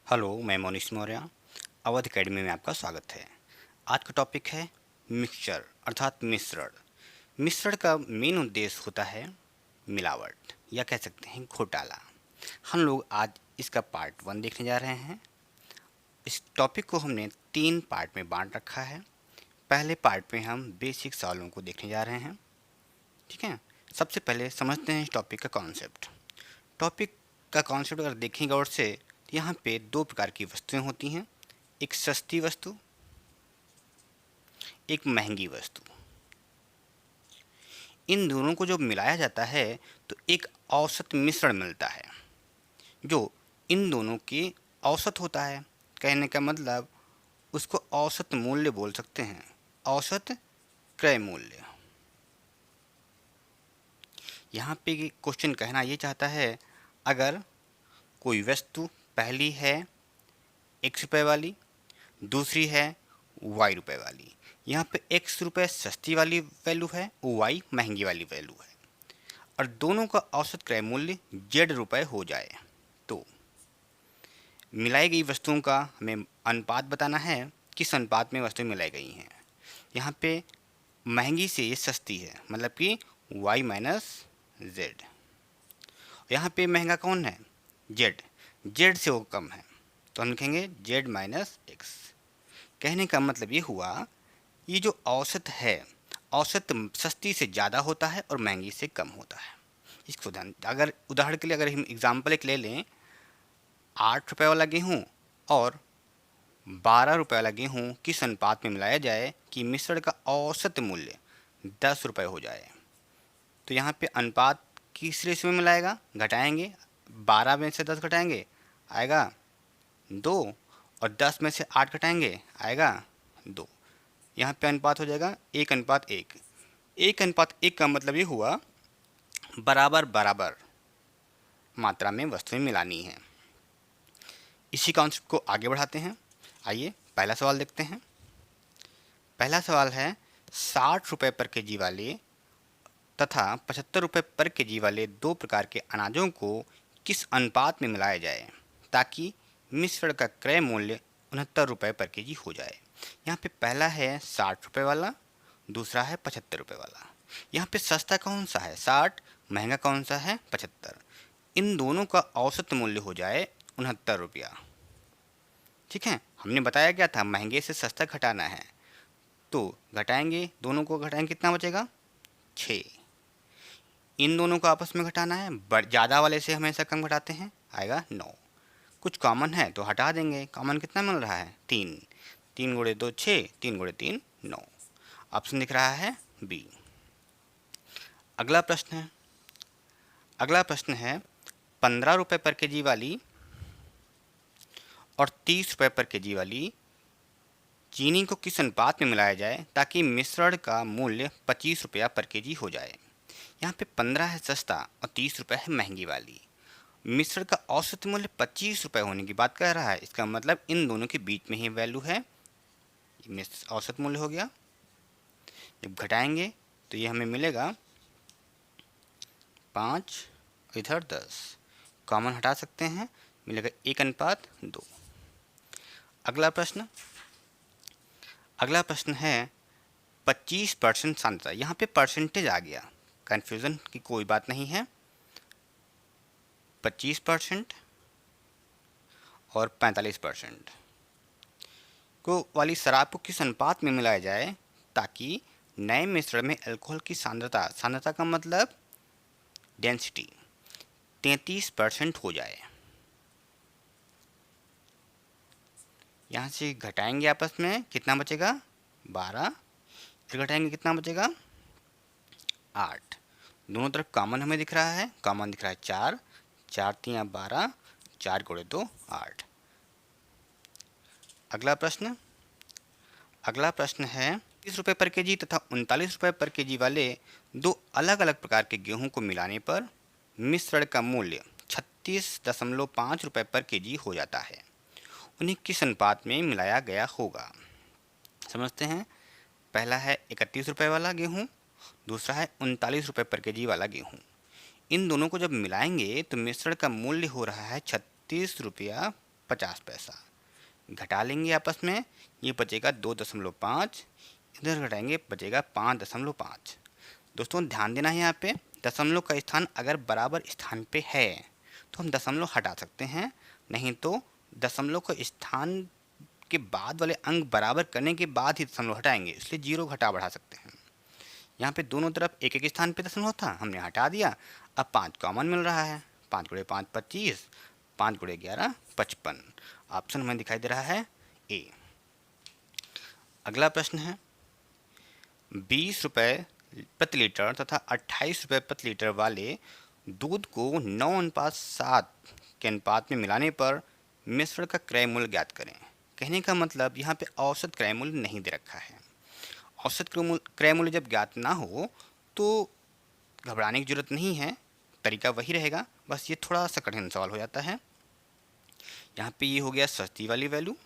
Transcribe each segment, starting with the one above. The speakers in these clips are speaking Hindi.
हेलो, मैं मोनिश मौर्य। अवध अकेडमी में आपका स्वागत है। आज का टॉपिक है मिक्सचर अर्थात मिश्रण। मिश्रण का मेन उद्देश्य होता है मिलावट या कह सकते हैं घोटाला। हम लोग आज इसका पार्ट 1 देखने जा रहे हैं। इस टॉपिक को हमने 3 पार्ट में बांट रखा है। पहले पार्ट में हम बेसिक सवालों को देखने जा रहे हैं, ठीक है। सबसे पहले समझते हैं इस टॉपिक का कॉन्सेप्ट। टॉपिक का कॉन्सेप्ट अगर देखें गौर से, तो यहाँ पे 2 प्रकार की वस्तुएं होती हैं, एक सस्ती वस्तु, एक महंगी वस्तु। इन दोनों को जब मिलाया जाता है तो एक औसत मिश्रण मिलता है, जो इन दोनों के औसत होता है। कहने का मतलब उसको औसत मूल्य बोल सकते हैं, औसत क्रय मूल्य। यहाँ पे क्वेश्चन कहना ये चाहता है, अगर कोई वस्तु पहली है ₹X वाली, दूसरी है ₹Y वाली। यहाँ पे ₹X सस्ती वाली वैल्यू है, Y महंगी वाली वैल्यू है, और दोनों का औसत क्रय मूल्य ₹Z हो जाए तो मिलाई गई वस्तुओं का हमें अनुपात बताना है, किस अनुपात में वस्तुएं मिलाई गई हैं। यहाँ पे महंगी से ये सस्ती है, मतलब कि Y माइनस Z। यहाँ पे महंगा कौन है? Z। Z से वो कम है तो हम लिखेंगे Z माइनस X। कहने का मतलब ये हुआ, ये जो औसत है, औसत सस्ती से ज़्यादा होता है और महंगी से कम होता है। इसको ध्यान, अगर उदाहरण के लिए अगर हम एग्जाम्पल एक ले लें, ₹8 वाला गेहूँ और ₹12 वाला गेहूँ किस अनुपात में मिलाया जाए कि मिश्रण का औसत मूल्य ₹10 हो जाए। तो यहाँ पे अनुपात किस रेशियो में मिलाएगा? घटाएंगे, 12 में से 10 घटाएंगे आएगा 2, और 10 में से 8 घटाएंगे आएगा 2। यहाँ पे अनुपात हो जाएगा 1:1। 1:1 का मतलब ये हुआ बराबर बराबर मात्रा में वस्तुएं मिलानी है। इसी कॉन्सेप्ट को आगे बढ़ाते हैं। आइए पहला सवाल देखते हैं। पहला सवाल है, ₹60 पर केजी वाले तथा ₹75 पर केजी वाले 2 प्रकार के अनाजों को किस अनुपात में मिलाया जाए ताकि मिश्रण का क्रय मूल्य ₹69 पर केजी हो जाए। यहाँ पे पहला है ₹60 वाला, दूसरा है ₹75 वाला। यहाँ पे सस्ता कौन सा है? 60। महंगा कौन सा है? 75। इन दोनों का औसत मूल्य हो जाए ₹69। ठीक है, हमने बताया क्या था, महंगे से सस्ता घटाना है, तो घटाएंगे, दोनों को घटाएंगे, कितना बचेगा? 6। इन दोनों को आपस में घटाना है, ज़्यादा वाले से हमेशा कम घटाते हैं, आएगा 9। कुछ कॉमन है तो हटा देंगे, कॉमन कितना मिल रहा है? 3। 3 गुणे 2 6, 3 गुणे 3 9। ऑप्शन दिख रहा है बी। अगला प्रश्न है, ₹15 पर केजी वाली और ₹30 पर केजी वाली चीनी को किस अनुपात में मिलाया जाए ताकि मिश्रण का मूल्य ₹25 पर केजी हो जाए। यहाँ पे 15 है सस्ता और ₹30 है महंगी वाली। मिश्रण का औसत मूल्य ₹25 होने की बात कर रहा है, इसका मतलब इन दोनों के बीच में ही वैल्यू है, औसत मूल्य हो गया। जब घटाएंगे तो ये हमें मिलेगा 5, इधर 10, कॉमन हटा सकते हैं, मिलेगा 1:2। अगला प्रश्न है 25% सांद्रता। यहाँ पे परसेंटेज आ गया, कन्फ्यूज़न की कोई बात नहीं है। 25% और 45% को वाली शराब को किस अनुपात में मिलाया जाए ताकि नए मिश्रण में अल्कोहल की सांद्रता का मतलब डेंसिटी 33% हो जाए। यहाँ से घटाएंगे आपस में, कितना बचेगा? 12। फिर घटाएंगे, कितना बचेगा? 8। दोनों तरफ कॉमन हमें दिख रहा है, कॉमन दिख रहा है 4। 4 3 12, 4 गुणे 2 8। अगला प्रश्न है, ₹30 पर केजी तथा ₹39 पर केजी वाले 2 अलग अलग प्रकार के गेहूं को मिलाने पर मिश्रण का मूल्य ₹36.5 पर केजी हो जाता है। उन्हें किस अनुपात में मिलाया गया होगा? समझते हैं। पहला है ₹31 वाला गेहूं, दूसरा है ₹39 पर केजी वाला गेहूं। इन दोनों को जब मिलाएंगे तो मिश्रण का मूल्य हो रहा है ₹36 50 पैसा। घटा लेंगे आपस में, ये बचेगा 2.5, इधर घटाएंगे बचेगा 5.5। दोस्तों ध्यान देना है, यहाँ पे दशमलव का स्थान अगर बराबर स्थान पे है तो हम दशमलव हटा सकते हैं, नहीं तो दशमलव का स्थान के बाद वाले अंक बराबर करने के बाद ही दशमलव हटाएंगे, इसलिए जीरो घटा बढ़ा सकते हैं। यहाँ पे दोनों तरफ एक एक स्थान पे दशमलव था, हमने हटा दिया। अब 5 कॉमन मिल रहा है, 5 गुणे 5 25, 5 गुणे 11 55। ऑप्शन हमें दिखाई दे रहा है ए। अगला प्रश्न है 20 रुपये प्रति लीटर तथा 28 रुपये प्रति लीटर वाले दूध को 9:7 के अनुपात में मिलाने पर मिश्रण का क्रय मूल्य ज्ञात करें। कहने का मतलब यहाँ पे औसत क्रय मूल्य नहीं दे रखा है। औसत क्रय मूल्य जब ज्ञात ना हो तो घबराने की जरूरत नहीं है, तरीका वही रहेगा, बस ये थोड़ा सा कठिन सवाल हो जाता है। यहाँ पे ये हो गया सस्ती वाली वैल्यू,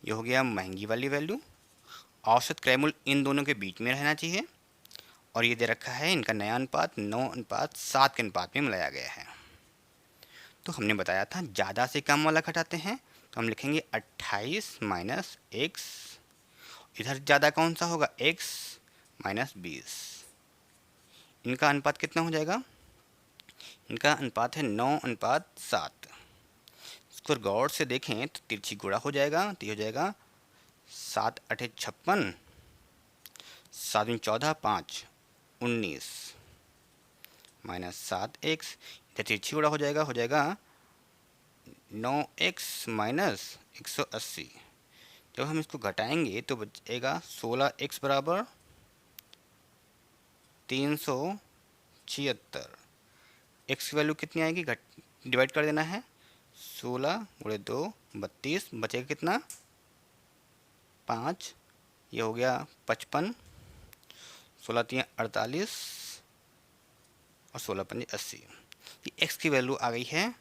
ये हो गया महंगी वाली वैल्यू। औसत क्रय मूल्य इन दोनों के बीच में रहना चाहिए और ये दे रखा है इनका नया अनुपात 9:7 के अनुपात में मिलाया गया है। तो हमने बताया था ज़्यादा से कम वाला घटाते हैं, तो हम लिखेंगे 28 माइनस एक्स, इधर ज़्यादा कौन सा होगा x माइनस 20। इनका अनुपात कितना हो जाएगा, इनका अनुपात है 9:7। इसको गौर से देखें तो तिरछी गुणा हो जाएगा, तो ये हो जाएगा 7 8 56, 7 14 5 19 माइनस 7x, इधर तिरछी गुणा हो जाएगा 9x माइनस 180। जब हम इसको घटाएंगे तो बचेगा 16x बराबर 376। x की वैल्यू कितनी आएगी, डिवाइड कर देना है, 16 गुणे 2 32, बचेगा कितना 5, ये हो गया 55, 16 3 48 और 16 5 80। x की वैल्यू आ गई है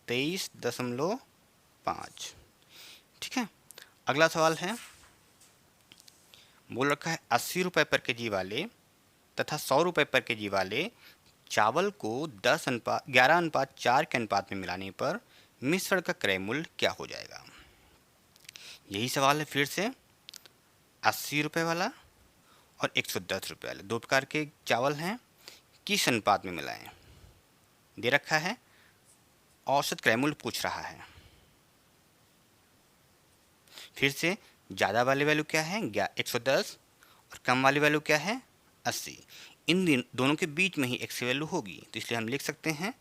23.5। ठीक है। अगला सवाल है, बोल रखा है 80 रुपये पर केजी वाले तथा 100 रुपये पर केजी वाले चावल को 11:4 के अनुपात में मिलाने पर मिश्रण का क्रय मूल्य क्या हो जाएगा। यही सवाल है फिर से, 80 रुपये वाला और 110 रुपये वाले दो प्रकार के चावल हैं, किस अनुपात में मिलाएं। दे रखा है औसत क्रय मूल्य पूछ रहा है। फिर से ज़्यादा वाली वैल्यू क्या है 110 और कम वाली वैल्यू क्या है 80। इन दोनों के बीच में ही x की वैल्यू होगी, तो इसलिए हम लिख सकते हैं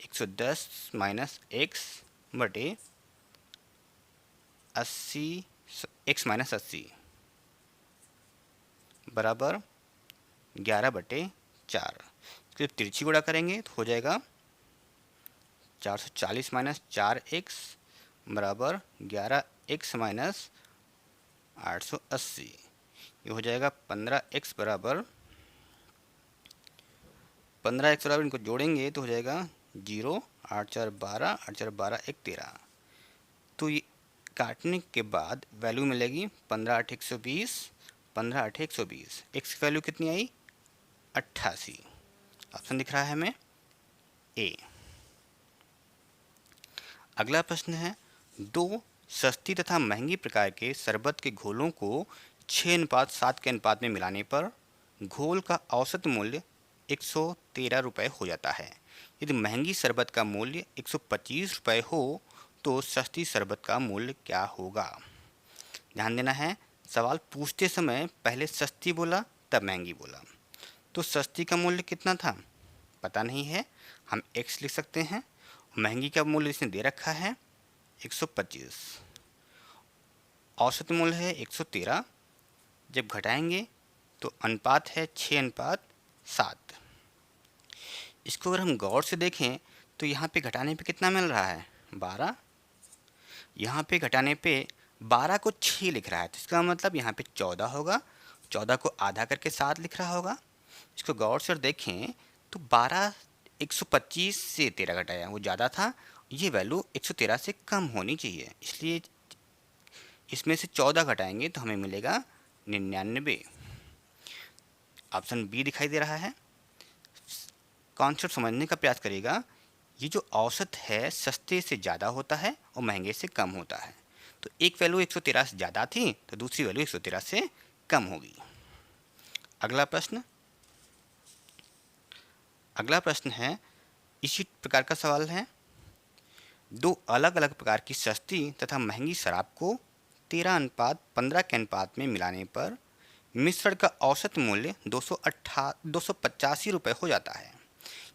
110 माइनस एक्स बटे 80, x माइनस 80 बराबर 11/4। जब तिरछी गुणा करेंगे तो हो जाएगा 440 माइनस 4x बराबर 11x माइनस 880। ये हो जाएगा 15x बराबर इनको जोड़ेंगे तो हो जाएगा 0 8 4 12 8 4 12 1 13। तो ये काटने के बाद वैल्यू मिलेगी 15 8 120, 15 8 120। x की वैल्यू कितनी आई 88। ऑप्शन दिख रहा है हमें ए। अगला प्रश्न है, दो सस्ती तथा महंगी प्रकार के शरबत के घोलों को 6:7 के अनुपात में मिलाने पर घोल का औसत मूल्य 113 रुपये हो जाता है। यदि महंगी शरबत का मूल्य 125 रुपये हो तो सस्ती शरबत का मूल्य क्या होगा। ध्यान देना है, सवाल पूछते समय पहले सस्ती बोला तब महंगी बोला, तो सस्ती का मूल्य कितना था पता नहीं है, हम x लिख सकते हैं। महंगी का मूल्य इसने दे रखा है 125, औसत मूल्य है 113। जब घटाएंगे तो अनुपात है 6:7। इसको अगर हम गौर से देखें तो यहाँ पे घटाने पे कितना मिल रहा है 12, यहाँ पे घटाने पे 12 को 6 लिख रहा है, तो इसका मतलब यहाँ पे 14 होगा, 14 को आधा करके 7 लिख रहा होगा। इसको गौर से देखें तो 12 125 से 13 घटाया, वो ज़्यादा था, ये वैल्यू 113 से कम होनी चाहिए, इसलिए इसमें से 14 घटाएंगे तो हमें मिलेगा 99। ऑप्शन बी दिखाई दे रहा है। कॉन्सेप्ट समझने का प्रयास करिएगा ये जो औसत है सस्ते से ज़्यादा होता है और महंगे से कम होता है। तो एक वैल्यू 113 से ज़्यादा थी तो दूसरी वैल्यू 113 से कम होगी। अगला प्रश्न है, इसी प्रकार का सवाल है, दो अलग अलग प्रकार की सस्ती तथा महंगी शराब को 13:15 के अनुपात में मिलाने पर मिश्रण का औसत मूल्य 285 रुपये हो जाता है।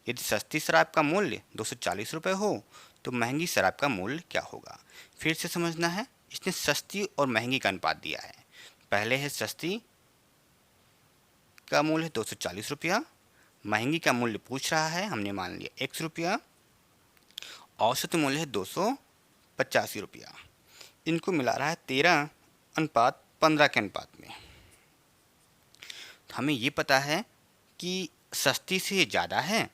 यदि सस्ती शराब का मूल्य 240 रुपये हो तो महंगी शराब का मूल्य क्या होगा। फिर से समझना है, इसने सस्ती और महंगी का अनुपात दिया है। पहले है सस्ती का मूल्य 240 रुपया, महंगी का मूल्य पूछ रहा है, हमने मान लिया 100 रुपया, औसत मूल्य है 285 रुपया। इनको मिला रहा है 13:15 के अनुपात में। तो हमें ये पता है कि सस्ती से ये ज़्यादा है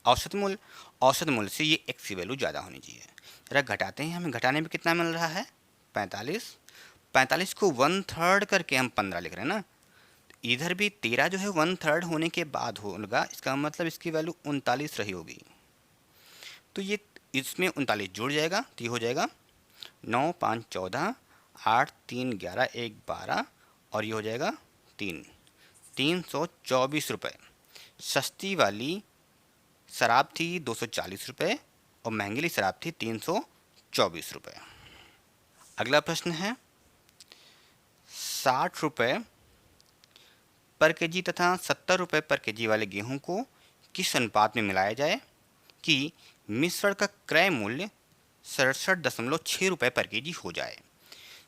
औसत मूल्य से ये एक्स की वैल्यू ज़्यादा होनी चाहिए। जरा घटाते हैं, हमें घटाने में कितना मिल रहा है 45 को 1/3 करके हम 15 लिख रहे हैं ना। इधर भी 13 जो है 1/3 होने के बाद होगा, इसका मतलब इसकी वैल्यू 39 रही होगी। तो ये इसमें 39 जुड़ जाएगा तो ये हो जाएगा 9 5 14 8 3 11 1 12 और ये हो जाएगा 324 रुपये। सस्ती वाली शराब थी 240 रुपये और महंगी वाली शराब थी 324 रुपये। अगला प्रश्न है, 60 रुपये पर केजी तथा 70 रुपये पर केजी वाले गेहूं को किस अनुपात में मिलाया जाए कि मिश्रण का क्रय मूल्य 67.6 रुपये पर केजी हो जाए।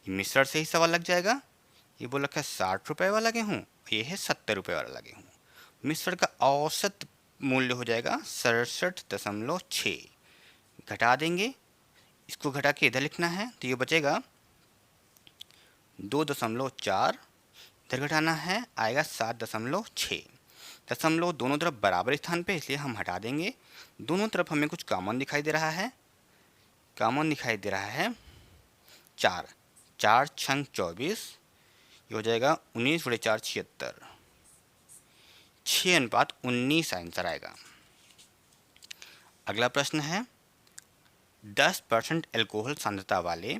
मिश्रण से ही सवाल लग जाएगा। ये बोल रखा है 60 रुपये वाला गेहूँ, ये है 70 रुपये वाला गेहूँ। मिश्रण का औसत मूल्य हो जाएगा 67.6। घटा देंगे, इसको घटा के इधर लिखना है तो ये बचेगा 2.4, इधर घटाना है आएगा 7.6। दशमलव दोनों तरफ बराबर स्थान पे, इसलिए हम हटा देंगे। दोनों तरफ हमें कुछ कॉमन दिखाई दे रहा है। 4 4 छंग 24, ये हो जाएगा 19 × 4 76, 6:19 आंसर आएगा। अगला प्रश्न है, 10% अल्कोहल सांद्रता वाले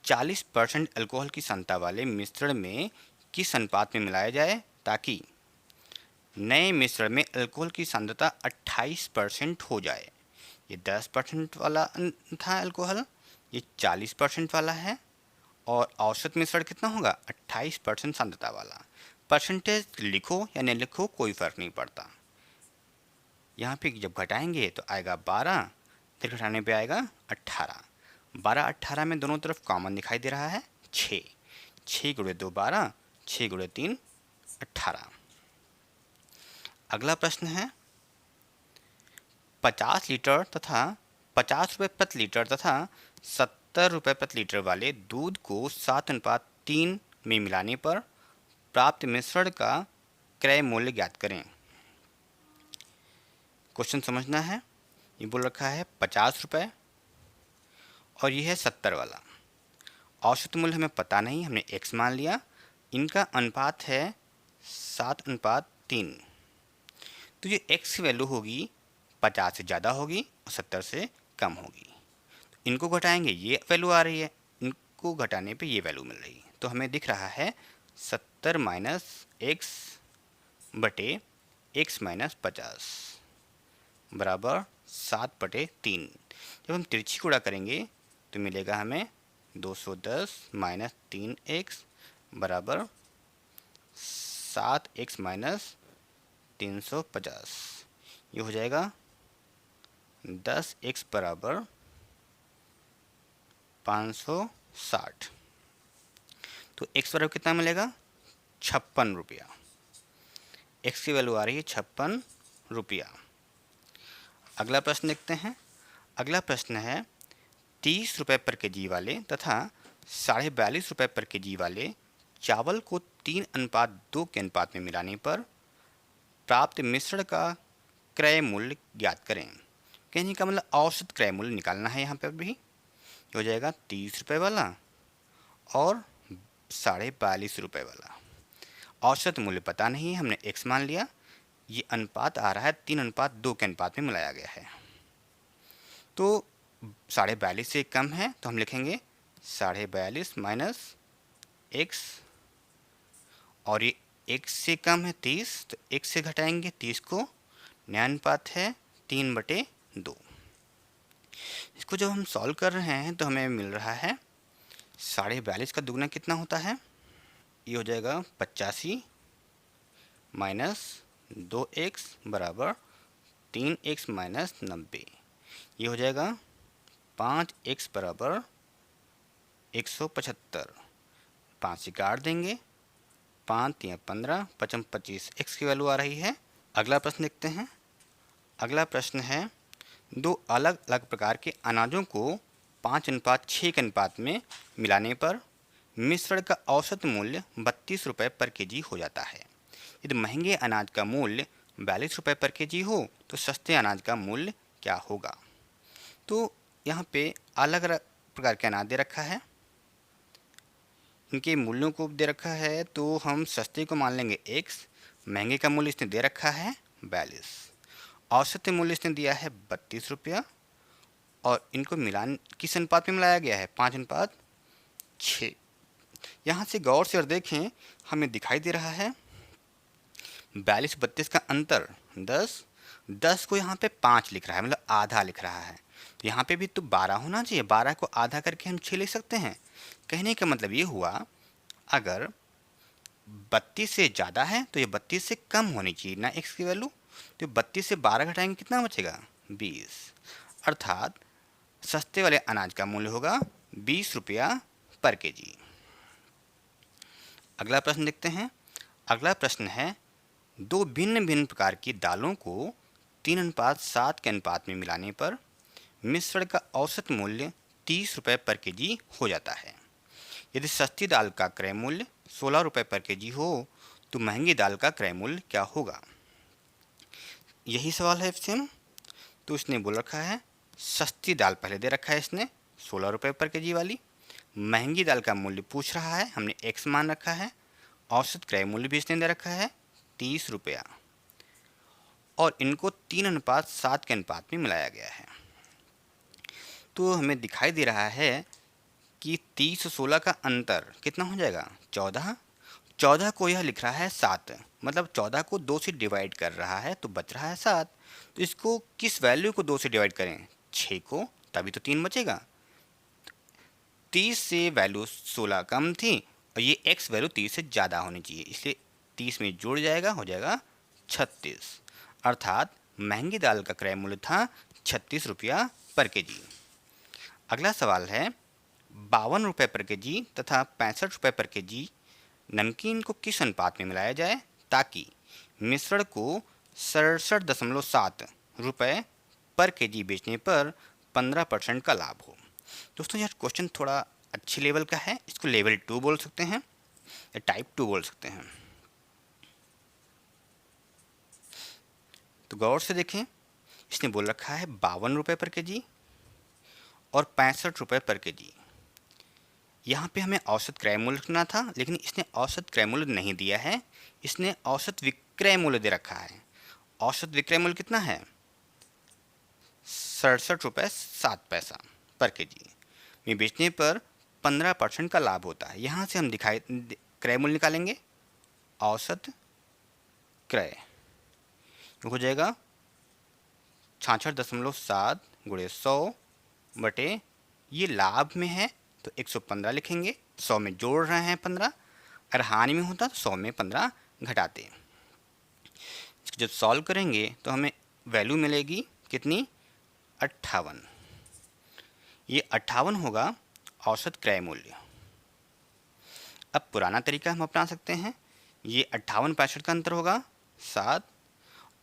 40% अल्कोहल की सांद्रता वाले मिश्रण में किस अनुपात में मिलाया जाए ताकि नए मिश्रण में अल्कोहल की सांद्रता 28% हो जाए। ये 10% वाला था अल्कोहल, ये 40% वाला है और औसत मिश्रण कितना होगा 28% सांद्रता वाला। परसेंटेज लिखो या नहीं लिखो कोई फ़र्क नहीं पड़ता। यहाँ पे जब घटाएंगे तो आएगा 12, फिर घटाने पे आएगा 18। 12 18 में दोनों तरफ कॉमन दिखाई दे रहा है 6। 6 × 2 12, 6 × 3 18। अगला प्रश्न है, 50 लीटर तथा 50 रुपये प्रति लीटर तथा 70 रुपये प्रति लीटर वाले दूध को 7:3 में मिलाने पर प्राप्त मिश्रण का क्रय मूल्य ज्ञात करें। क्वेश्चन समझना है, ये बोल रखा है 50 रुपये और ये है 70 वाला। औसत मूल्य हमें पता नहीं, हमने x मान लिया। इनका अनुपात है 7:3। तो ये x की वैल्यू होगी 50 से ज़्यादा होगी और 70 से कम होगी। इनको घटाएंगे, ये वैल्यू आ रही है, इनको घटाने पे ये वैल्यू मिल रही है। तो हमें दिख रहा है 70 - x बटे x - 50 बराबर 7/3। जब हम तिरछी गुणा करेंगे तो मिलेगा हमें 210 - 3x बराबर 7x - 350। ये हो जाएगा 10x बराबर 560। तो x बराबर कितना मिलेगा 56 रुपया। x की वैल्यू आ रही है 56 रुपया। अगला प्रश्न देखते हैं। अगला प्रश्न है, 30 रुपये पर केजी वाले तथा 42.5 रुपये पर केजी वाले चावल को 3:2 के अनुपात में मिलाने पर प्राप्त मिश्रण का क्रय मूल्य ज्ञात करें। कहने का मतलब औसत क्रय मूल्य निकालना है। यहाँ पर भी हो जाएगा 30 रुपये वाला और 42.5 रुपये वाला। औसत मूल्य पता नहीं, हमने x मान लिया। ये अनुपात आ रहा है 3:2 के अनुपात में मिलाया गया है। तो 42.5 से कम है तो हम लिखेंगे 42.5 माइनस x, और ये x से कम है 30, तो x से घटाएंगे 30 को, नया अनुपात है 3/2। इसको जब हम सॉल्व कर रहे हैं तो हमें मिल रहा है 42.5 का दुगना कितना होता है, ये हो जाएगा 85 माइनस 2x बराबर 3x माइनस 90। ये हो जाएगा 5x बराबर 175। 5 से काट देंगे, 5 या 15, 55 25, x की वैल्यू आ रही है। अगला प्रश्न देखते हैं। अगला प्रश्न है, दो अलग अलग प्रकार के अनाजों को 5:6 के अनुपात में मिलाने पर मिश्रण का औसत मूल्य 32 रुपये पर केजी हो जाता है। यदि महंगे अनाज का मूल्य 42 रुपये पर केजी हो तो सस्ते अनाज का मूल्य क्या होगा। तो यहाँ पे अलग अलग प्रकार के अनाज दे रखा है, इनके मूल्यों को दे रखा है, तो हम सस्ते को मान लेंगे x, महंगे का मूल्य इसने दे रखा है 42, औसत मूल्य इसने दिया है 32 रुपया, और इनको मिलान किस अनुपात में मिलाया गया है, 5:6। यहाँ से गौर से और देखें, हमें दिखाई दे रहा है 42-32 का अंतर 10, 10 को यहाँ पे 5 लिख रहा है, मतलब आधा लिख रहा है। तो यहाँ पे भी तो 12 होना चाहिए, 12 को आधा करके हम 6 लिख सकते हैं। कहने का मतलब ये हुआ, अगर 32 से ज़्यादा है तो ये 32 से कम होनी चाहिए ना x की वैल्यू। तो 32 से 12 घटाएंगे कितना बचेगा, 20। अर्थात सस्ते वाले अनाज का मूल्य होगा 20 रुपया पर केजी। अगला प्रश्न देखते हैं। अगला प्रश्न है, दो भिन्न भिन्न प्रकार की दालों को 3:7 के अनुपात में मिलाने पर मिश्रण का औसत मूल्य 30 रुपये पर केजी हो जाता है। यदि सस्ती दाल का क्रय मूल्य 16 रुपये पर केजी हो तो महंगी दाल का क्रय मूल्य क्या होगा। यही सवाल है सेम। तो इसने बोल रखा है सस्ती दाल पहले दे रखा है इसने 16 रुपये पर केजी वाली, महंगी दाल का मूल्य पूछ रहा है, हमने x मान रखा है, औसत क्रय मूल्य भी इसने दे रखा है 30 रुपया, और इनको 3:7 के अनुपात में मिलाया गया है। तो हमें दिखाई दे रहा है कि 30 और 16 का अंतर कितना हो जाएगा, 14। 14 को यह लिख रहा है 7, मतलब 14 को 2 से डिवाइड कर रहा है तो बच रहा है 7। तो इसको किस वैल्यू को 2 से डिवाइड करें, 6 को, तभी तो 3 बचेगा। 30 से वैल्यू 16 कम थी और ये x वैल्यू 30 से ज़्यादा होनी चाहिए, इसलिए 30 में जुड़ जाएगा, हो जाएगा 36। अर्थात महंगी दाल का क्रय मूल्य था 36 रुपया पर केजी। अगला सवाल है, 52 रुपये पर केजी तथा 65 रुपये पर केजी नमकीन को किस अनुपात में मिलाया जाए ताकि मिश्रण को 67.7 रुपये पर केजी बेचने पर 15% का लाभ हो। दोस्तों यह क्वेश्चन थोड़ा अच्छी लेवल का है, इसको लेवल 2 बोल सकते हैं या टाइप 2 बोल सकते हैं। तो गौर से देखें, इसने बोल रखा है 52 रुपये पर केजी और 65 रुपये पर केजी। यहाँ पे हमें औसत क्रय मूल्य लिखना था, लेकिन इसने औसत क्रय मूल्य नहीं दिया है, इसने औसत विक्रय मूल्य दे रखा है। औसत विक्रय मूल्य कितना है, 67 रुपये 7 पैसा पर केजी में बेचने पर 15% का लाभ होता है। यहाँ से हम क्रय मूल्य निकालेंगे, औसत क्रय हो जाएगा 66.7 गुणे 100 बटे, ये लाभ में है तो 115 लिखेंगे, 100 में जोड़ रहे हैं 15, अगर हानि में होता तो 100 में 15 घटाते। जब सॉल्व करेंगे तो हमें वैल्यू मिलेगी कितनी, 58। ये 58 होगा औसत क्रय मूल्य। अब पुराना तरीका हम अपना सकते हैं, ये 58 65 का अंतर होगा 7,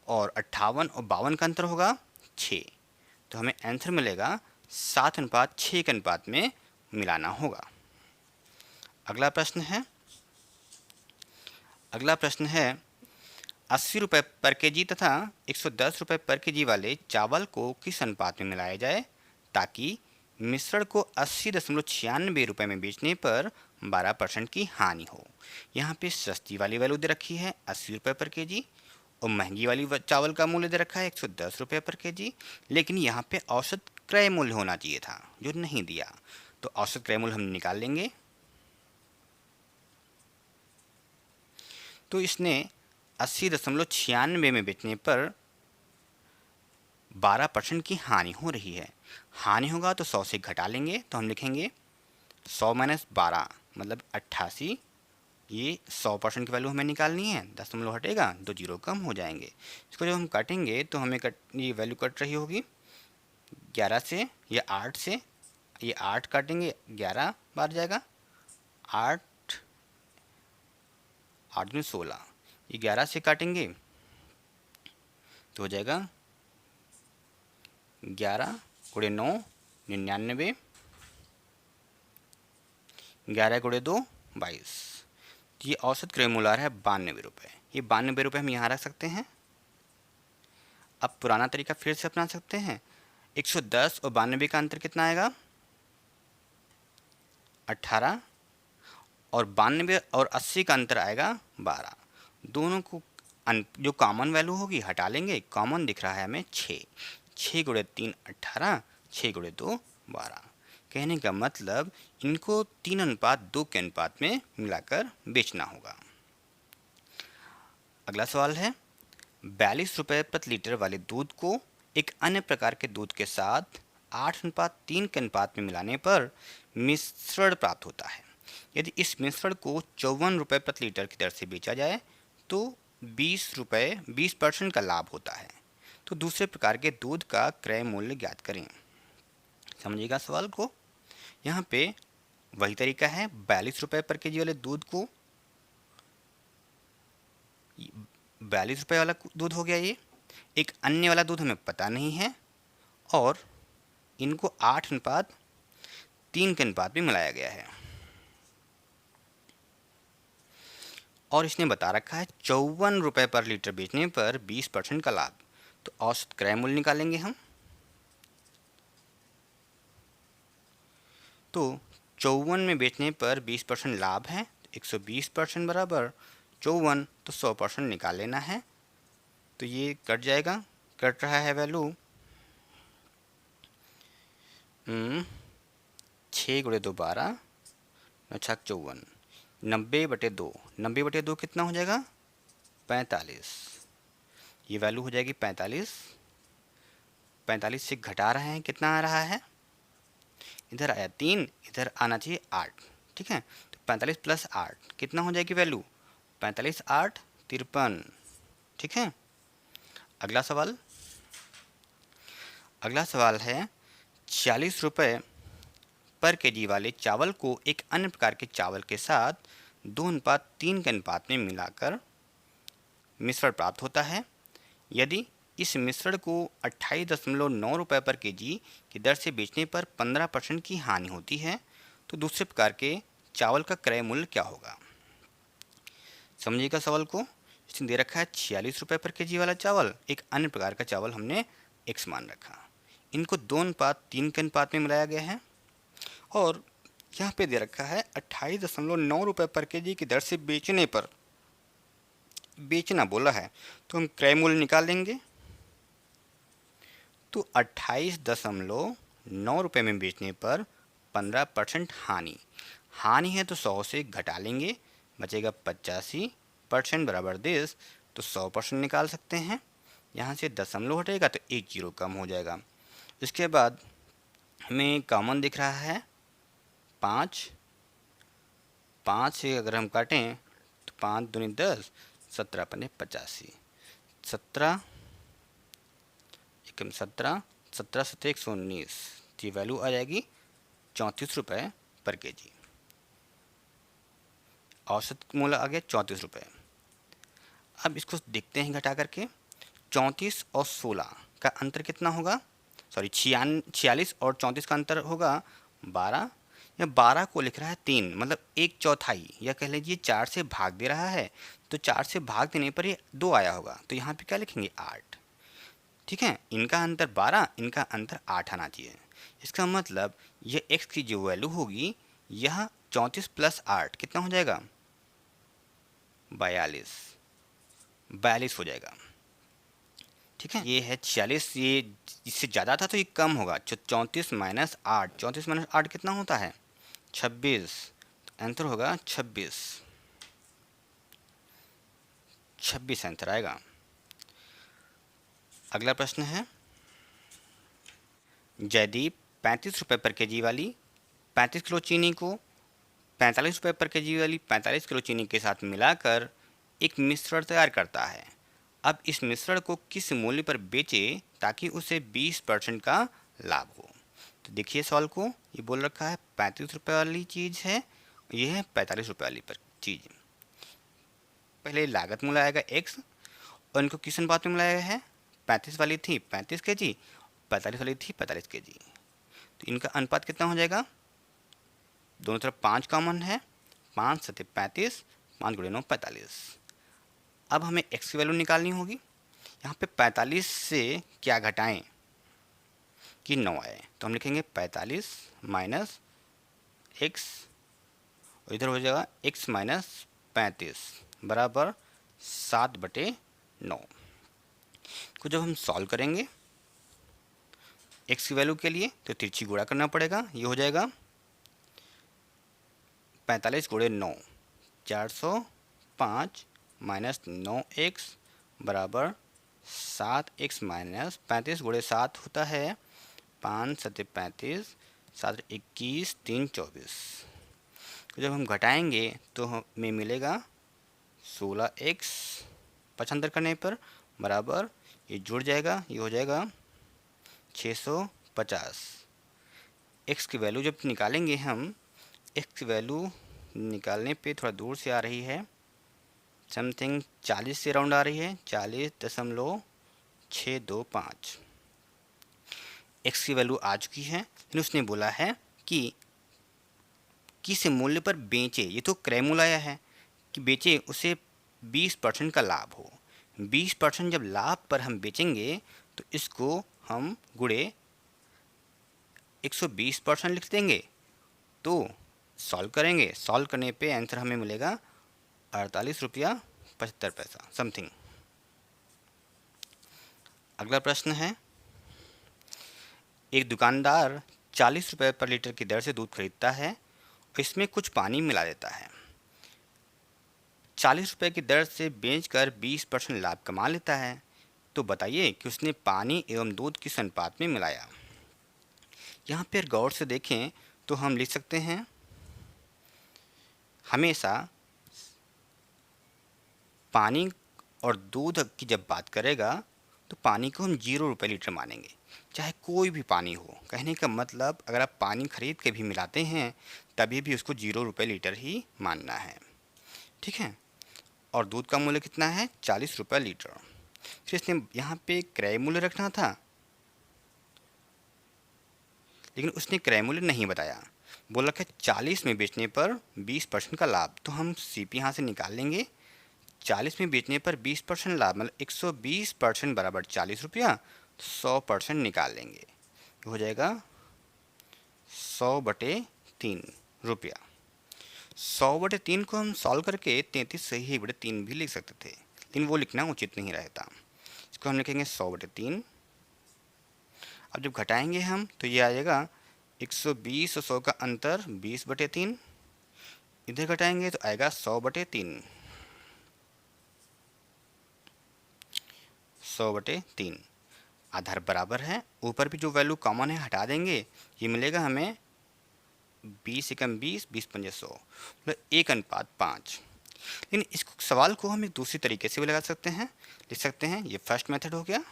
और 58 और 52 का अंतर होगा 6, तो हमें आंसर मिलेगा 7:6 के अनुपात में मिलाना होगा। अगला प्रश्न है, 80 रुपये पर केजी तथा 110 रुपये पर केजी वाले चावल को किस अनुपात में मिलाया जाए ताकि मिश्रण को 80.96 रुपये में बेचने पर 12% की हानि हो। यहाँ पे सस्ती वाली वैल्यू दे रखी है 80 रुपये पर केजी और महंगी वाली चावल का मूल्य दे रखा है 110 रुपये पर केजी, लेकिन यहाँ पे औसत क्रय मूल्य होना चाहिए था, जो नहीं दिया। तो औसत क्रय मूल्य हम निकाल लेंगे। तो इसने 80.96 में बेचने पर 12% की हानि हो रही है। हानि होगा तो 100 से घटा लेंगे, तो हम लिखेंगे 100 माइनस 12 मतलब 88। ये 100% की वैल्यू हमें निकालनी है, दशमलव हटेगा तो जीरो कम हो जाएंगे। इसको जब हम काटेंगे तो हमें ये वैल्यू कट रही होगी 11 से या 8 से। ये 8 काटेंगे 11 बार जाएगा, 8 8 में 16। ये 11 से काटेंगे तो हो जाएगा 11 गुणे 9 99, 11 गुणे 2 22। ये औसत क्रय मूल्य आ रहा है 92 रुपये। ये 92 रुपये हम यहाँ रख सकते हैं। अब पुराना तरीका फिर से अपना सकते हैं। 110 और 92 का अंतर कितना आएगा? 18। और 92 और 80 का अंतर आएगा 12। दोनों को जो कॉमन वैल्यू होगी हटा लेंगे। कॉमन दिख रहा है हमें 6। 6 गुणे 3 18, 6 गुणे 2 12। कहने का मतलब इनको 3:2 के अनुपात में मिलाकर बेचना होगा। अगला सवाल है, 42 रुपये प्रति लीटर वाले दूध को एक अन्य प्रकार के दूध के साथ 8:3 के अनुपात में मिलाने पर मिश्रण प्राप्त होता है। यदि इस मिश्रण को 54 रुपये प्रति लीटर की दर से बेचा जाए तो 20% का लाभ होता है। तो दूसरे प्रकार के दूध का क्रय मूल्य ज्ञात करें। समझिएगा सवाल को। यहाँ पे वही तरीका है, 42 रुपये पर केजी वाले दूध को 42 रुपये वाला दूध हो गया। ये एक अन्य वाला दूध हमें पता नहीं है और इनको 8:3 के अनुपात में मिलाया गया है। और इसने बता रखा है 54 रुपये पर लीटर बेचने पर 20% का लाभ। तो औसत क्रय मूल्य निकालेंगे हम। तो 54 में बेचने पर 20% लाभ है, 120% बराबर 54, तो 100% निकाल लेना है। तो ये कट जाएगा, कट रहा है वैल्यू 6 गुणे 2 12, 54, 90/2। 90/2 कितना हो जाएगा? 45। ये वैल्यू हो जाएगी 45। 45 से घटा रहे हैं, कितना आ रहा है? इधर आया 3, इधर आना चाहिए 8। ठीक है, तो 45 प्लस 8 कितना हो जाएगी वैल्यू? 45 8 53। ठीक है। अगला सवाल है, 40 रुपये पर केजी वाले चावल को एक अन्य प्रकार के चावल के साथ 2:3 के अनुपात में मिलाकर मिश्रण प्राप्त होता है। यदि इस मिश्रण को 28.9 रुपये पर केजी की दर से बेचने पर 15% की हानि होती है तो दूसरे प्रकार के चावल का क्रय मूल्य क्या होगा? समझिएगा सवाल को। इसने दे रखा है 46 रुपये पर केजी वाला चावल, एक अन्य प्रकार का चावल हमने x मान रखा। इनको 2:3 के अनुपात में मिलाया गया है और यहाँ पे दे रखा है 28.9 रुपये पर केजी की दर से बेचने पर, बेचना बोला है तो हम क्रय मूल्य निकाल लेंगे। तो 28.9 रुपये में बेचने पर 15% हानि है तो 100 से घटा लेंगे, बचेगा 85% बराबर 10। तो 100% निकाल सकते हैं। यहाँ से दशमलव हटेगा तो एक जीरो कम हो जाएगा। इसके बाद हमें कॉमन दिख रहा है 5। 5 से अगर हम काटें तो 5 दूनी 10, 17 पन्ने 85, 17 एकम 17, 17 सत्ते 119। की वैल्यू आ जाएगी 34 रुपये पर केजी। औसत मूल्य आ गया 34 रुपये। अब इसको देखते हैं घटा करके। 34 और 16 का अंतर कितना होगा? सॉरी 46 और 34 का अंतर होगा 12। या 12 को लिख रहा है 3, मतलब 1/4, या कह लीजिए 4 से भाग दे रहा है तो 4 से भाग देने पर ये 2 आया होगा। तो यहाँ पे क्या लिखेंगे? 8। ठीक है, इनका अंतर 12, इनका अंतर 8 आना चाहिए। इसका मतलब ये x की जो वैल्यू होगी यह 34 प्लस 8 कितना हो जाएगा? 42 हो जाएगा। ठीक है, ये है 46, ये इससे ज़्यादा था तो ये कम होगा। 34 माइनस 8, 34 माइनस 8 कितना होता है? 26। तो आंसर होगा 26, 26 आंसर आएगा। अगला प्रश्न है, जयदीप 35 रुपये पर केजी वाली 35 किलो चीनी को 45 रुपये पर केजी वाली 45 किलो चीनी के साथ मिलाकर एक मिश्रण तैयार करता है। अब इस मिश्रण को किस मूल्य पर बेचे ताकि उसे 20% का लाभ हो? तो देखिए सवाल को, ये बोल रखा है 35 रुपये वाली चीज़ है, ये है 45 रुपये वाली पर चीज़। पहले लागत मूल्य आएगा x और इनको किस अनुपात में मिलाया है? 35 वाली थी 35 केजी, 45 वाली थी 45 केजी, तो इनका अनुपात कितना हो जाएगा? दोनों तरफ 5 कॉमन है, 5 सत्ते 35, 5 गुणे 9 45। अब हमें x की वैल्यू निकालनी होगी। यहाँ पे 45 से क्या घटाएं कि 9 आए, तो हम लिखेंगे 45 माइनस x और इधर हो जाएगा x माइनस 35 बराबर 7/9 को जब हम सॉल्व करेंगे x की वैल्यू के लिए तो तिरछी गुणा करना पड़ेगा। ये हो जाएगा 45 गुणे 9 405 माइनस 9x बराबर 7x माइनस 35 गुणे 7 होता है 5 सत्ते 35, 7 21, 3 24। तो जब हम घटाएंगे तो हमें मिलेगा 16x 75 करने पर बराबर, ये जुड़ जाएगा, ये हो जाएगा 650। x की वैल्यू जब निकालेंगे हम, x की वैल्यू निकालने पे थोड़ा दूर से आ रही है, समथिंग 40 से राउंड आ रही है, 40.625। x की वैल्यू आ चुकी है, लेकिन उसने बोला है कि किस मूल्य पर बेचे। ये तो क्रय मूल्य आया है कि बेचे उसे 20% का लाभ हो। 20% जब लाभ पर हम बेचेंगे तो इसको हम गुणे 120% लिख देंगे। तो सॉल्व करेंगे, सॉल्व करने पे आंसर हमें मिलेगा 48 रुपया 75 पैसा समथिंग। अगला प्रश्न है, एक दुकानदार 40 रुपये पर लीटर की दर से दूध खरीदता है और इसमें कुछ पानी मिला देता है। 40 रुपये की दर से बेचकर 20% लाभ कमा लेता है। तो बताइए कि उसने पानी एवं दूध किस अनुपात में मिलाया? यहाँ पर गौर से देखें तो हम लिख सकते हैं, हमेशा पानी और दूध की जब बात करेगा तो पानी को हम 0 रुपये लीटर मानेंगे, चाहे कोई भी पानी हो। कहने का मतलब अगर आप पानी खरीद के भी मिलाते हैं तभी भी उसको 0 रुपये लीटर ही मानना है, ठीक है। और दूध का मूल्य कितना है? 40 रुपये लीटर। फिर इसने यहाँ पे क्रय मूल्य रखना था, लेकिन उसने क्रय मूल्य नहीं बताया। बोल रखा है 40 में बेचने पर 20% का लाभ, तो हम CP यहाँ से निकाल लेंगे। 40 में बेचने पर 20% लाभ मतलब 120% बराबर 40 रुपया, 100% निकाल लेंगे, हो जाएगा 100/3 रुपया। 100/3 को हम सॉल्व करके 33/3 भी लिख सकते थे, लेकिन वो लिखना उचित नहीं रहता। इसको हम लिखेंगे 100/3। अब जब घटाएंगे हम तो ये आ जाएगा 120 और 100 का अंतर 20/3, इधर घटाएंगे तो आएगा 100/3, 100/3। आधार बराबर है, ऊपर भी जो वैल्यू कॉमन है हटा देंगे, ये मिलेगा हमें 20 एकम 20, 20 पंजे 100, मतलब 1:5। लेकिन इस सवाल को हम एक दूसरी तरीके से भी लगा सकते हैं, लिख सकते हैं, ये फर्स्ट मेथड हो गया।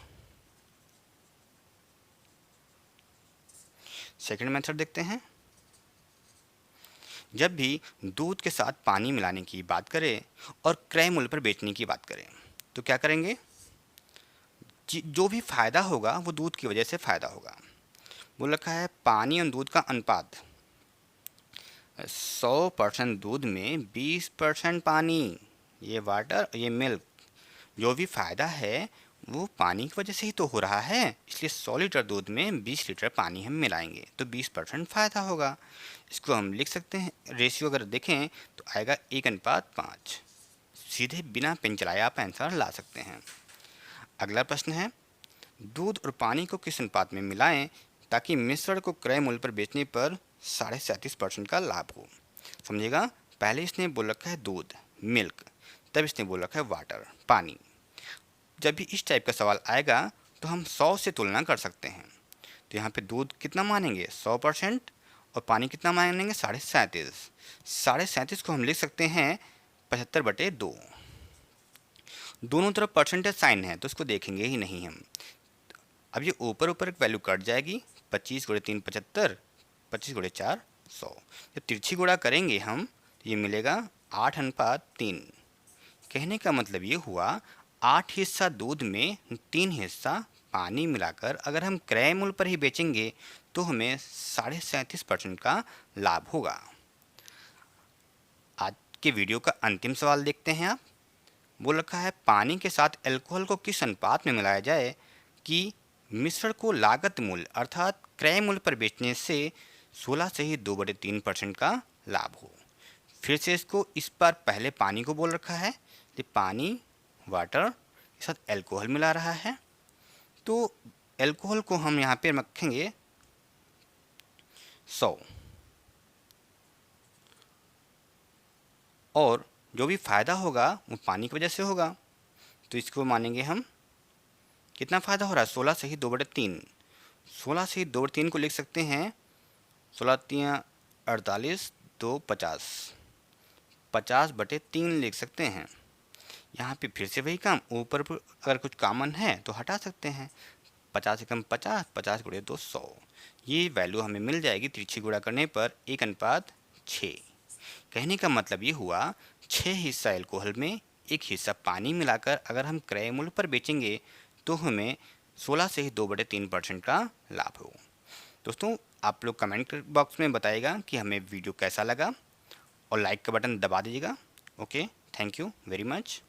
सेकंड मेथड देखते हैं। जब भी दूध के साथ पानी मिलाने की बात करें और क्रय मूल्य पर बेचने की बात करें तो क्या करेंगे? जो भी फ़ायदा होगा वो दूध की वजह से फ़ायदा होगा। बोल रखा है पानी और दूध का अनुपात, 100% दूध में 20% पानी, ये वाटर, ये मिल्क, जो भी फ़ायदा है वो पानी की वजह से ही तो हो रहा है। इसलिए 100 लीटर दूध में 20 लीटर पानी हम मिलाएंगे तो 20% फ़ायदा होगा। इसको हम लिख सकते हैं, रेशियो अगर देखें तो आएगा 1:5। सीधे बिना पेन चलाए आप आंसर ला सकते हैं। अगला प्रश्न है, दूध और पानी को किस अनुपात में मिलाएं ताकि मिश्रण को क्रय मूल्य पर बेचने पर 37.5% का लाभ हो। समझेगा, पहले इसने बोल रखा है दूध मिल्क, तब इसने बोल रखा है वाटर पानी। जब भी इस टाइप का सवाल आएगा तो हम 100 से तुलना कर सकते हैं। तो यहाँ पे दूध कितना मानेंगे 100% और पानी कितना मानेंगे 37.5। 37.5 को हम लिख सकते हैं 75/2। दोनों तरफ परसेंटेज साइन है तो इसको देखेंगे ही नहीं हम। अब ये ऊपर ऊपर एक वैल्यू कट जाएगी, 25 × 3 75, 25 × 4 100। जब तिरछी गुणा करेंगे हम तो ये मिलेगा 8:3। कहने का मतलब ये हुआ 8 हिस्सा दूध में 3 हिस्सा पानी मिलाकर अगर हम क्रय मूल्य पर ही बेचेंगे तो हमें 37.5% का लाभ होगा। आज के वीडियो का अंतिम सवाल देखते हैं आप। बोल रखा है पानी के साथ अल्कोहल को किस अनुपात में मिलाया जाए कि मिश्रण को लागत मूल्य अर्थात क्रय मूल्य पर बेचने से 16 से ही 2/3% का लाभ हो। फिर से इसको इस बार पहले पानी को बोल रखा है, तो पानी वाटर के साथ अल्कोहल मिला रहा है, तो अल्कोहल को हम यहाँ पे रखेंगे 100 और जो भी फ़ायदा होगा वो पानी की वजह से होगा, तो इसको मानेंगे हम। कितना फ़ायदा हो रहा है 16 से ही 2/3। 16 से ही 2/3 को लिख सकते हैं 16 × 48 2 50, 50/3 लिख सकते हैं। यहाँ पे फिर से वही काम, ऊपर अगर कुछ कॉमन है तो हटा सकते हैं। 50 से कम 50, 50 × 2 100। ये वैल्यू हमें मिल जाएगी तिरछी गुणा करने पर 1:6। कहने का मतलब ये हुआ 6 हिस्सा अल्कोहल में 1 हिस्सा पानी मिलाकर अगर हम क्रय मूल्य पर बेचेंगे तो हमें 16 से ही 2/3% का लाभ हो। दोस्तों, आप लोग कमेंट बॉक्स में बताइएगा कि हमें वीडियो कैसा लगा और लाइक का बटन दबा दीजिएगा। Okay, thank you very much.